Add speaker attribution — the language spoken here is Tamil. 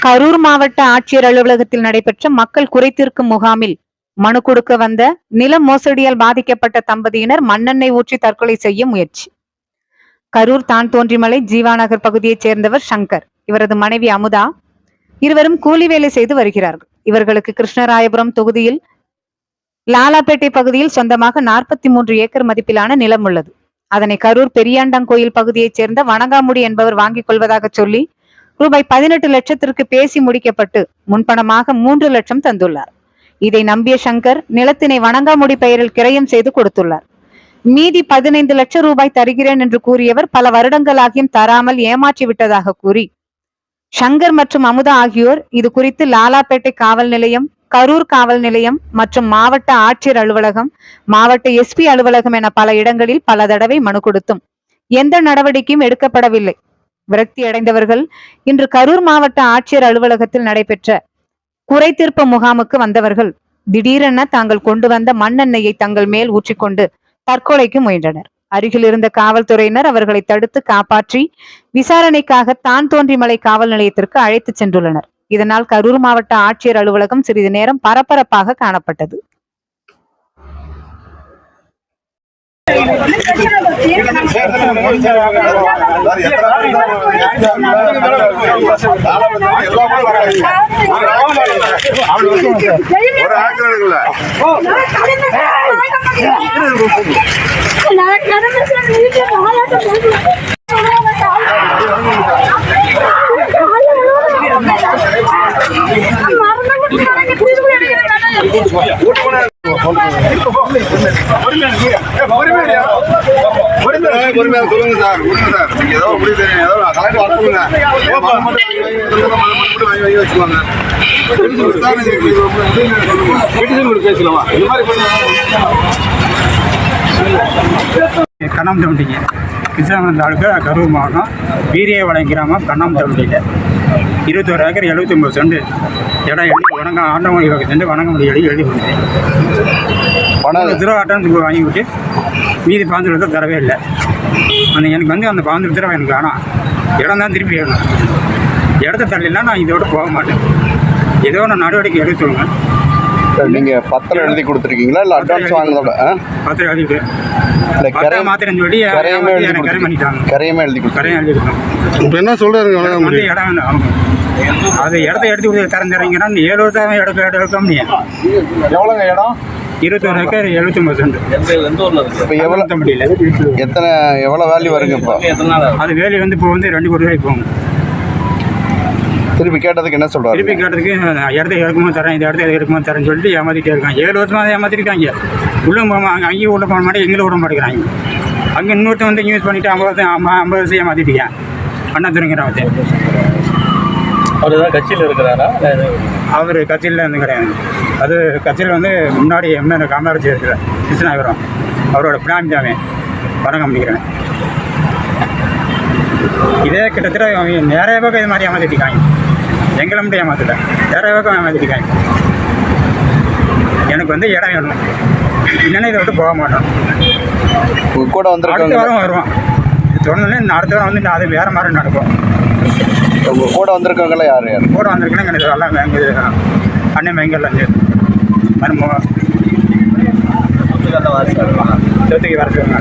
Speaker 1: கரூர் மாவட்ட ஆட்சியர் அலுவலகத்தில் நடைபெற்ற மக்கள் குறைதீர்க்கும் முகாமில் மனு கொடுக்க வந்த நில மோசடியால் பாதிக்கப்பட்ட தம்பதியினர் மண்ணெண்ணெய் ஊற்றி தற்கொலை செய்ய முயற்சி. கரூர் தான் தோன்றிமலை ஜீவாநகர் பகுதியைச் சேர்ந்தவர் சங்கர், இவரது மனைவி அமுதா. இருவரும் கூலி வேலை செய்து வருகிறார்கள். இவர்களுக்கு கிருஷ்ணராயபுரம் தொகுதியில் லாலாப்பேட்டை பகுதியில் சொந்தமாக 43 ஏக்கர் மதிப்பிலான நிலம் உள்ளது. அதனை கரூர் பெரியாண்டங்கோயில் பகுதியைச் சேர்ந்த வணங்காமுடி என்பவர் வாங்கிக் கொள்வதாக சொல்லி ரூபாய் 18 லட்சத்திற்கு பேசி முடிக்கப்பட்டு முன்பணமாக 3 லட்சம் தந்துள்ளார். இதை நம்பிய சங்கர் நிலத்தினை வணங்காமுடி பெயரில் கிரயம் செய்து கொடுத்துள்ளார். மீதி 15 லட்சம் ரூபாய் தருகிறேன் என்று கூறியவர் பல வருடங்களாகியும் தராமல் ஏமாற்றி விட்டதாக கூறி சங்கர் மற்றும் அமுதா ஆகியோர் இது குறித்து லாலாப்பேட்டை காவல் நிலையம், கரூர் காவல் நிலையம் மற்றும் மாவட்ட ஆட்சியர் அலுவலகம், மாவட்ட எஸ்பி அலுவலகம் என பல இடங்களில் பல தடவை மனு கொடுத்தும் எந்த நடவடிக்கையும் எடுக்கப்படவில்லை. விரக்தி அடைந்தவர்கள் இன்று கரூர் மாவட்ட ஆட்சியர் அலுவலகத்தில் நடைபெற்ற குறைதீர்ப்பு முகாமுக்கு வந்தவர்கள் திடீரென தாங்கள் கொண்டு வந்த மண்ணெண்ணெயை தங்கள் மேல் ஊற்றிக்கொண்டு தற்கொலைக்கு முயன்றனர். அருகில் இருந்த காவல்துறையினர் அவர்களை தடுத்து காப்பாற்றி விசாரணைக்காக தான் தோன்றிமலை காவல் நிலையத்திற்கு அழைத்து சென்றுள்ளனர். இதனால் கரூர் மாவட்ட ஆட்சியர் அலுவலகம் சிறிது நேரம் பரபரப்பாக காணப்பட்டது.
Speaker 2: சொல்லுங்க சார், ஏதோ பேசலாமா?
Speaker 3: கண்ணாமத்தம்பட்டிங்க கிருஷ்ணாபுரம் தாலுக்கா கரூர் மாவட்டம் வீரியவளம் கிராமம் கண்ணாமத்தம்பட்டியில் 21 ஏக்கர் 79 சென்ட் இடம் எழுதி வணங்க ஆண்டவங்க சென்று வணங்கமுடி எழுதி கொடுத்தேன். 15 ரூபா அட்வான்ஸ் வாங்கி விட்டு மீதி 15 லட்சம் தரவே இல்லை. எனக்கு அந்த 15 ரூபா எனக்கு வேணாம், இடம் தான் திருப்பி வேணும். இடத்த தரலாம், நான் இதோட போக மாட்டேன். ஏதோ ஒன்று நடவடிக்கை எடுக்க சொல்லுங்கள்.
Speaker 2: நீங்கள் பத்திரம் எழுதி கொடுத்துருக்கீங்களா இல்லை அட்வான்ஸ் வாங்கினதோட?
Speaker 3: பத்திரம் எழுதிட்டு
Speaker 2: இல்லை
Speaker 3: மாத்திரம் சொல்லி கரையமே பண்ணிட்டாங்க.
Speaker 2: கரையமே எழுதி
Speaker 3: கொடுத்தோம்.
Speaker 2: இப்போ என்ன சொல்கிறாருங்க?
Speaker 3: வந்து இடம் வேணும், அது இடத்த எடுத்து கொடுத்து திறந்துறீங்கன்னா 7 வருஷம் எடுக்க முடியும்.
Speaker 2: எவ்வளோங்க இடம்?
Speaker 3: 21 ஏக்கர் 79 சென்ட்.
Speaker 2: இப்போ எவ்வளோ தம்படியில் எவ்வளோ வேல்யூ வருங்க? இப்போ
Speaker 3: அது வேலி வந்து இப்போ வந்து 2 கோடி ரூபாய்க்கு போகும்.
Speaker 2: திருப்பி கேட்டதுக்கு என்ன சொல்கிறார்?
Speaker 3: திருப்பி கேட்டதுக்கு இடத்த எடுக்குமோ தரேன், இந்த இடத்த எடுக்குமோ தரேன்னு சொல்லிட்டு ஏமாற்றிட்டே இருக்காங்க. 7 வருஷமாக ஏமாற்றிருக்காங்க. உள்ளே அங்கே அங்கேயும் உள்ள போக மாட்டேன், எங்களும் விட மாட்டேங்கிறாங்க. அங்கே இன்னொருத்தன் வந்து யூஸ் பண்ணிவிட்டு 50 வருஷம் ஏமாற்றிட்டேன். அண்ணாதுரைங்கிறவன்
Speaker 4: அவர் தான் கட்சியில் இருக்கிறாரா?
Speaker 3: அவர் கட்சியில் இருந்து கிடையாது. அது கட்சியில் வந்து முன்னாடி எம்எல்ஏ காமராஜ் இருக்கிறார் கிருஷ்ணாபுரம், அவரோட பிளான் தான் வணங்க முடிக்கிறேன். இதே கிட்டத்தட்ட நிறைய பக்கம் இது மாதிரி ஏமாற்றிட்டாங்க. எங்களை மட்டும் ஏமாற்றல, நிறைய பக்கம் ஏமாற்றிட்டாங்க. எனக்கு வந்து இடம் வேணும், இல்லைன்னா இதை விட்டு போக மாட்டோம்.
Speaker 2: கூட வந்து
Speaker 3: அடுத்த வாரம் வருவோம். சொன்னோன்னே அடுத்த வாரம் வந்து அது வேறு மாதிரி நடக்கும்.
Speaker 2: கூட வந்திருக்கவங்கள யார்
Speaker 3: கூட வந்திருக்கேன்னா எனக்கு எல்லாம் எங்கள் அண்ணன் மெங்கெல்லாம் மருமகம் சொத்துக்கு வர சொல்லுங்க.